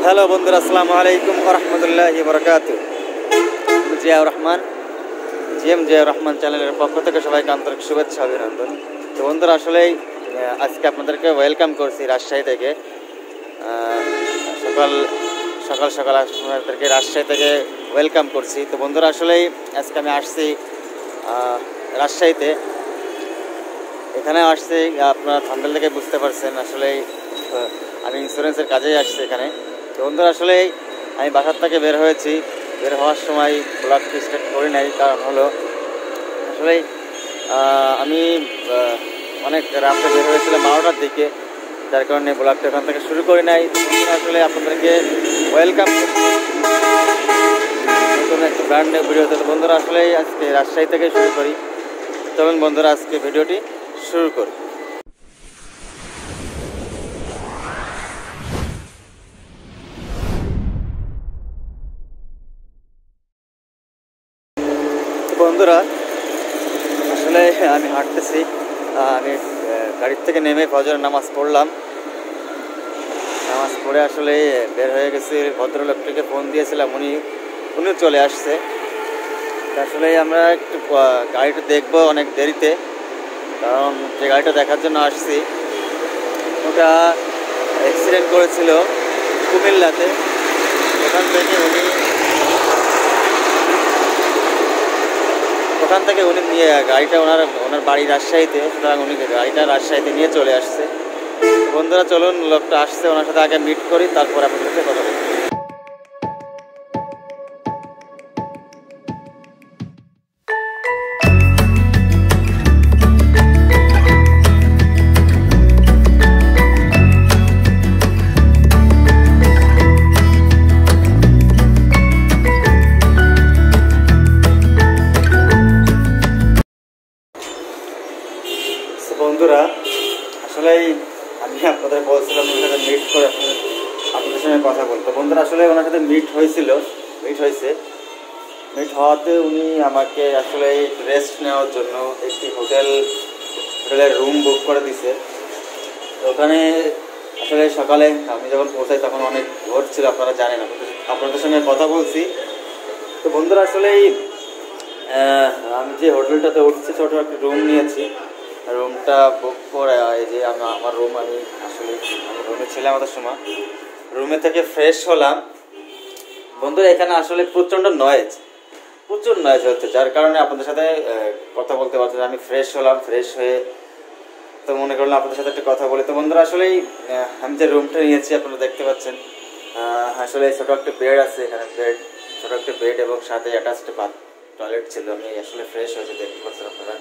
Hello বন্ধুরা, আসসালামু আলাইকুম ওয়া রাহমাতুল্লাহি ওয়া বারাকাতুহু। জিয়াউর রহমান, জিয়াউর রহমান চ্যানেলের পক্ষ থেকে সবাইকে আন্তরিক শুভেচ্ছা অভিনন্দন। তো বন্ধুরা, আসলেই আজকে আপনাদেরকে ওয়েলকাম করছি রাজশাহী থেকে। সকাল সকাল আপনাদেরকে রাজশাহী থেকে ওয়েলকাম করছি। তো বন্ধুরা, আসলেই আজকে আমি আসছি রাজশাহীতে। এখানে আসছি, আপনারা থাম্বনেল থেকে বুঝতে পারছেন, আসলেই আমি ইন্স্যুরেন্সের কাজেই আসছি এখানে। তো বন্ধুরা, আসলেই আমি বাসার থেকে বের হয়েছি। বের হওয়ার সময় ব্লগটি স্টার্ট করি নাই, কারণ হলো আসলেই আমি অনেক রাতে বের হয়েছিলাম 12টার দিকে, যার কারণে ব্লগটা এখান থেকে শুরু করি নাই। আসলে আপনাদেরকে ওয়েলকাম নতুন একটা ব্র্যান্ড নিউ ভিডিওতে। তো বন্ধুরা, আসলেই আজকে রাজশাহী থেকে শুরু করি। চলুন বন্ধুরা, আজকে ভিডিওটি শুরু করি। বন্ধুরা, আসলে আমি হাঁটতেছি। আমি গাড়ির থেকে নেমে ফজরের নামাজ পড়লাম। নামাজ পড়ে আসলে বের হয়ে গেছি। ভদ্রলোকটিকে ফোন দিয়েছিলাম, উনি চলে আসছে। আসলে আমরা একটু গাড়িটা দেখবো অনেক দেরিতে, কারণ যে গাড়িটা দেখার জন্য আসছি ওটা অ্যাক্সিডেন্ট করেছিল কুমিল্লাতে। ওখান থেকে উনি নিয়ে গাড়িটা ওনার বাড়ি রাজশাহীতে, সুতরাং উনি গাড়িটা রাজশাহীতে নিয়ে চলে আসছে। বন্ধুরা, চলুন, লোকটা আসছে, ওনার সাথে আগে মিট করি, তারপর আপনাদের সাথে কথা বলি। বন্ধুরা, আসলেই আমি আপনাদের বলছিলাম ওনার সাথে মিট করে আপনাদের সঙ্গে কথা বলতো। বন্ধুরা, আসলে ওনার সাথে মিট হয়েছে। মিট হওয়াতে উনি আমাকে আসলে রেস্ট নেওয়ার জন্য একটি হোটেলের রুম বুক করে দিছে। ওখানে আসলে সকালে আমি যখন পৌঁছাই তখন অনেক ভোর ছিল, আপনারা জানেন। আপনাদের সঙ্গে কথা বলছি। তো বন্ধুরা, আসলেই আমি যে হোটেলটাতে উঠছি ছোটো একটা রুম নিয়েছি। রুমটা বুক করে এই যে আমার রুম, আমি রুমে ছিলাম আমাদের সময়। রুমে থেকে ফ্রেশ হলাম। বন্ধুরা, এখানে আসলে প্রচুর নয়েজ হচ্ছে, যার কারণে আপনাদের সাথে কথা বলতে পারছি। আমি ফ্রেশ হলাম, ফ্রেশ হয়ে তো মনে করলাম আপনাদের সাথে একটা কথা বলি। তো বন্ধুরা, আসলেই আমি যে রুমটা নিয়েছি আপনারা দেখতে পাচ্ছেন, আসলে ছোটো একটা বেড আছে এখানে। ছোটো একটা বেড এবং সাথে অ্যাটাচড টয়লেট ছিল। আমি আসলে ফ্রেশ হয়েছে, দেখতে পাচ্ছেন আপনারা,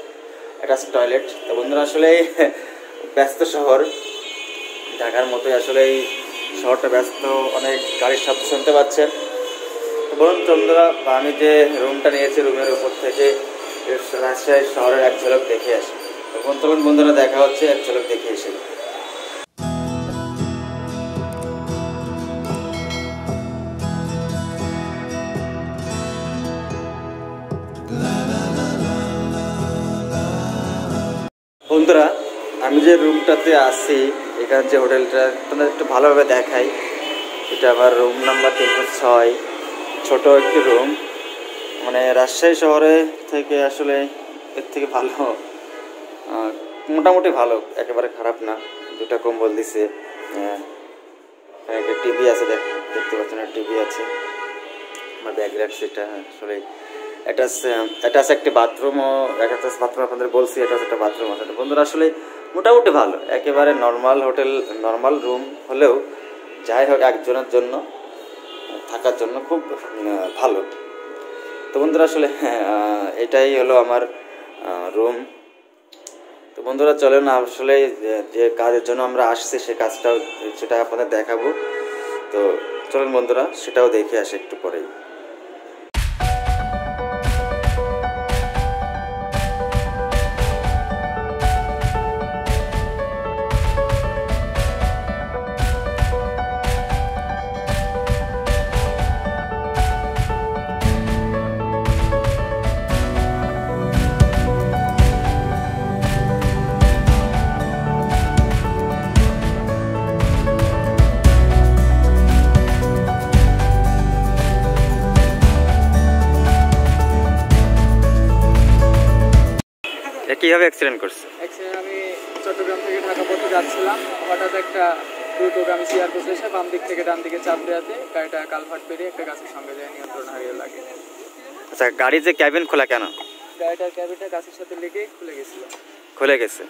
অ্যাটাচ টয়লেট। তো বন্ধুরা, আসলে ব্যস্ত শহর, ঢাকার মতোই আসলে এই শহরটা ব্যস্ত, অনেক গাড়ির শব্দ শুনতে পাচ্ছেন। তো বলুন বন্ধুরা, আমি যে রুমটা নিয়েছি রুমের উপর থেকে রাজশাহী শহরের এক ঝলক দেখে আসি। তখন বন্ধুরা, দেখা হচ্ছে এক ঝলক দেখে এসে। বন্ধুরা, আমি যে রুমটাতে আছি, এখানে যে হোটেলটা আপনাদের একটু ভালোভাবে দেখাই। এটা আমার রুম নাম্বার 306, ছোট একটি রুম। মানে রাজশাহী শহরে থেকে আসলে এর থেকে ভালো, মোটামুটি ভালো, একেবারে খারাপ না। দুটা কম্বল দিছে, একটা টিভি আছে, দেখতে পাচ্ছেন টিভি আছে। আমার ব্যাগ রাখছে, এটা আসলে এটা আছে একটি বাথরুমও, অ্যাটাচ বাথরুম আপনাদের বলছি, এটা একটা বাথরুম আছে। বন্ধুরা, আসলে মোটামুটি ভালো, একেবারে নর্মাল রুম হলেও যাই হোক একজনের জন্য থাকার জন্য খুব ভালো। তো বন্ধুরা, আসলে এটাই হলো আমার রুম। তো বন্ধুরা, চলেন আসলে যে কাজের জন্য আমরা আসছি সেটা আপনাদের দেখাবো। তো চলেন বন্ধুরা, সেটাও দেখে আসি একটু পরেই। কিভাবে অ্যাক্সিডেন্ট করছে? অ্যাক্সিডেন্ট আমি চট্টগ্রাম থেকে ঢাকা পথে যাচ্ছিলাম, হঠাৎ একটা দ্রুতগামী সিআর বাস এসে বাম দিক থেকে ডান দিকে চাপ দেওয়াতে গাড়িটা কালভার্ট পেরিয়ে একটা গাছের সঙ্গে যায় নিয়ন্ত্রণ হারিয়ে লাগে। আচ্ছা, গাড়ির যে ক্যাবিন খোলা কেন? গাড়িটার ক্যাবিনটা গাছের সাথে লেগে খুলে গেছিল। খুলে গেছে।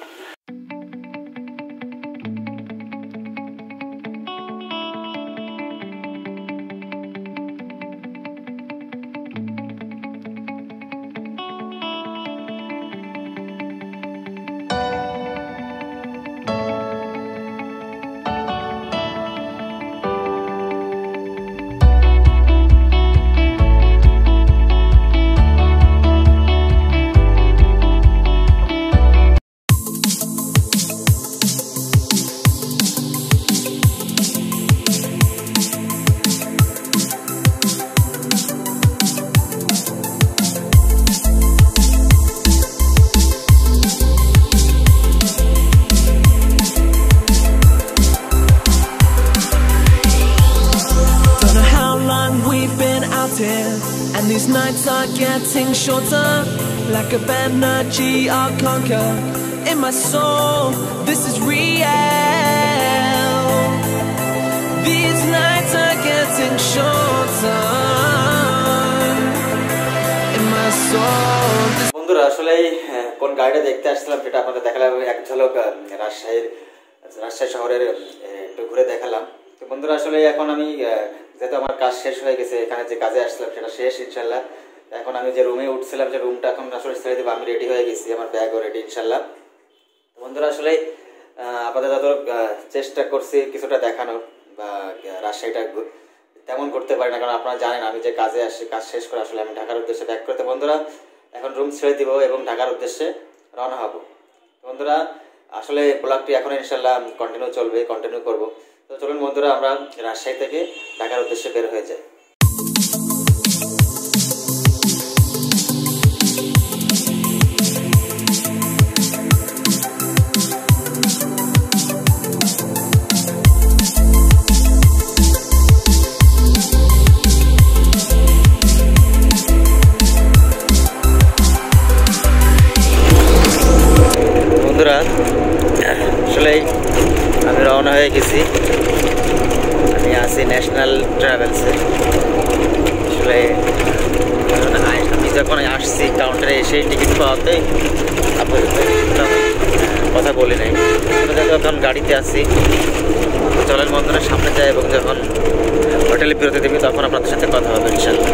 And these nights are getting shorter, like a energy I'll conquer. In my soul, this is real. These nights are getting shorter. In my soul. বন্ধুরা আসলে কোন গাড়িটা দেখতে আসছিলাম সেটা আপনাদের দেখালাম, এক ঝলক রাজশাহী শহরের একটু ঘুরে দেখালাম। তো বন্ধুরা আসলে এখন আমি যেহেতু আমার কাজ শেষ হয়ে গেছে, এখানে যে কাজে আসছিলাম সেটা শেষ ইনশাল্লাহ। এখন আমি যে রুমে উঠছিলাম, যে রুমটা এখন আসলে ছেড়ে দেবো, আমি রেডি হয়ে গেছি, আমার ব্যাগও রেডি ইনশাল্লাহ। বন্ধুরা আসলে আপনাদের যত চেষ্টা করছি কিছুটা দেখানোর, বা রাজশাহীটা তেমন করতে পারি না, কারণ আপনারা জানেন আমি যে কাজে আসি, কাজ শেষ করে আসলে আমি ঢাকার উদ্দেশ্যে ব্যাক করতে বন্ধুরা এখন রুম ছেড়ে দিব এবং ঢাকার উদ্দেশ্যে রওনা হব। বন্ধুরা আসলে ব্লগটি এখন ইনশাল্লাহ কন্টিনিউ চলবে, কন্টিনিউ করব। তো চলুন বন্ধুরা আমরা রাজশাহী থেকে ঢাকার উদ্দেশ্যে বের হয়ে যাই। বন্ধুরা আসলে আমি রওনা হয়ে গেছি, আমি আছি ন্যাশনাল ট্রাভেলসে। আসলে আমি যখন আসছি কাউন্টারে এসেই টিকিট পাওয়াতে কথা বলি নাই, যখন গাড়িতে আসি চলেন বন্ধুরা সামনে যায় এবং যখন হোটেলে বিরতি দেবে তখন আপনাদের সাথে কথা হবে ইনশাল্লাহ।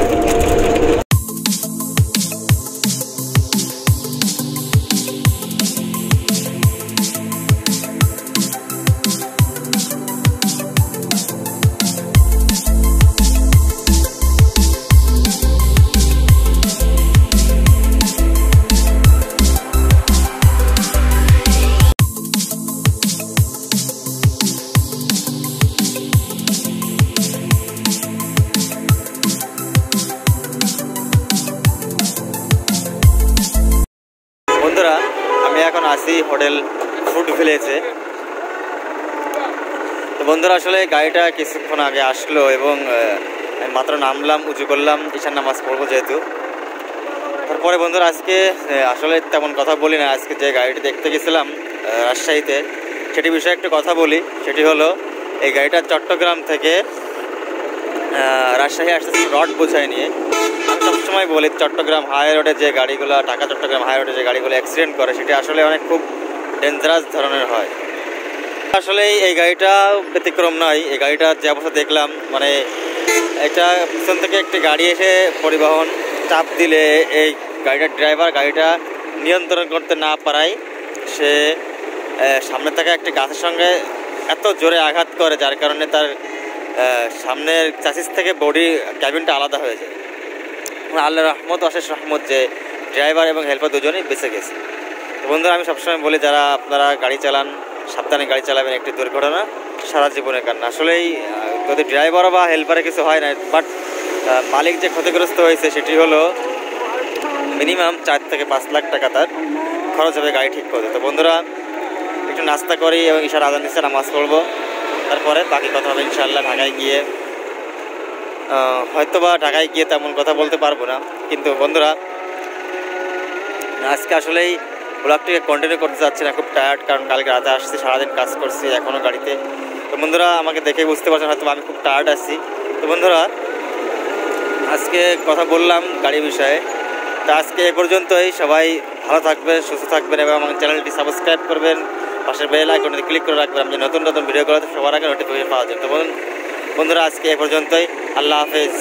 বন্ধুরা আমি এখন আছি হোটেল ফুড ভিলেজে। তো বন্ধুরা আসলে গাড়িটা কিছুক্ষণ আগে আসলো এবং আমি মাত্র নামলাম, উঁচু করলাম, ঈশান নামাজ পড়বো যেহেতু। তারপরে বন্ধুরা আজকে আসলে তেমন কথা বলি না, আজকে যে গাড়িটি দেখতে গেছিলাম রাজশাহীতে সেটি বিষয়ে একটু কথা বলি। সেটি হলো এই গাড়িটা চট্টগ্রাম থেকে রাজশাহী আসতে রড বোঝাই নিয়ে। আমি সবসময় বলি চট্টগ্রাম হাই রোডে যে গাড়িগুলো, ঢাকা চট্টগ্রাম হাই রোডে যে গাড়িগুলো অ্যাক্সিডেন্ট করে সেটি আসলে অনেক খুব ডেঞ্জারাস ধরনের হয়। আসলে এই গাড়িটা ব্যতিক্রম নয়। এই গাড়িটা যে অবস্থা দেখলাম, মানে এটা পিছন থেকে একটি গাড়ি এসে পরিবহন চাপ দিলে এই গাড়িটার ড্রাইভার গাড়িটা নিয়ন্ত্রণ করতে না পারায় সে সামনে থাকা একটি গাছের সঙ্গে এত জোরে আঘাত করে যার কারণে তার সামনের চাসিস থেকে বডি ক্যাবিনটা আলাদা হয়ে যায়। আল্লাহর রহমত, অশেষ রহমত যে ড্রাইভার এবং হেল্পার দুজনেই বেঁচে গেছে। তো বন্ধুরা আমি সবসময় বলি যারা আপনারা গাড়ি চালান সাবধানে গাড়ি চালাবেন, একটি দুর্ঘটনা সারা জীবনের কারণ। আসলেই যদি ড্রাইভার বা হেল্পারে কিছু হয় না, বাট মালিক যে ক্ষতিগ্রস্ত হয়েছে সেটি হলো মিনিমাম 4 থেকে 5 লাখ টাকা তার খরচ হবে গাড়ি ঠিক করতে। তো বন্ধুরা একটু নাস্তা করি এবং ঈশার আজান দিচ্ছে, নামাজ পড়বো, তারপরে বাকি কথা হবে ইনশাআল্লাহ। ঢাকায় গিয়ে হয়তোবা ঢাকায় গিয়ে তেমন কথা বলতে পারবো না, কিন্তু বন্ধুরা আজকে আসলেই ব্লগটিকে কন্টিনিউ করতে চাচ্ছি না, খুব টায়ার্ড, কারণ কালকে রাতে আসছি, সারাদিন কাজ করছি এখনও গাড়িতে। তো বন্ধুরা আমাকে দেখে বুঝতে পারছেন হয়তো আমি খুব টায়ার্ড আছি। তো বন্ধুরা আজকে কথা বললাম গাড়ি বিষয়ে, তো আজকে এ পর্যন্তই। সবাই ভালো থাকবেন, সুস্থ থাকবেন এবং আমার চ্যানেলটি সাবস্ক্রাইব করবেন, পাশের বেল আইকনে ক্লিক করে রাখবেন, আমি নতুন নতুন ভিডিও করাতে সবার আগে নোটিফিকেশন পাওয়া যায়। তো বন্ধুরা আজকে এ পর্যন্তই, আল্লাহ হাফেজ।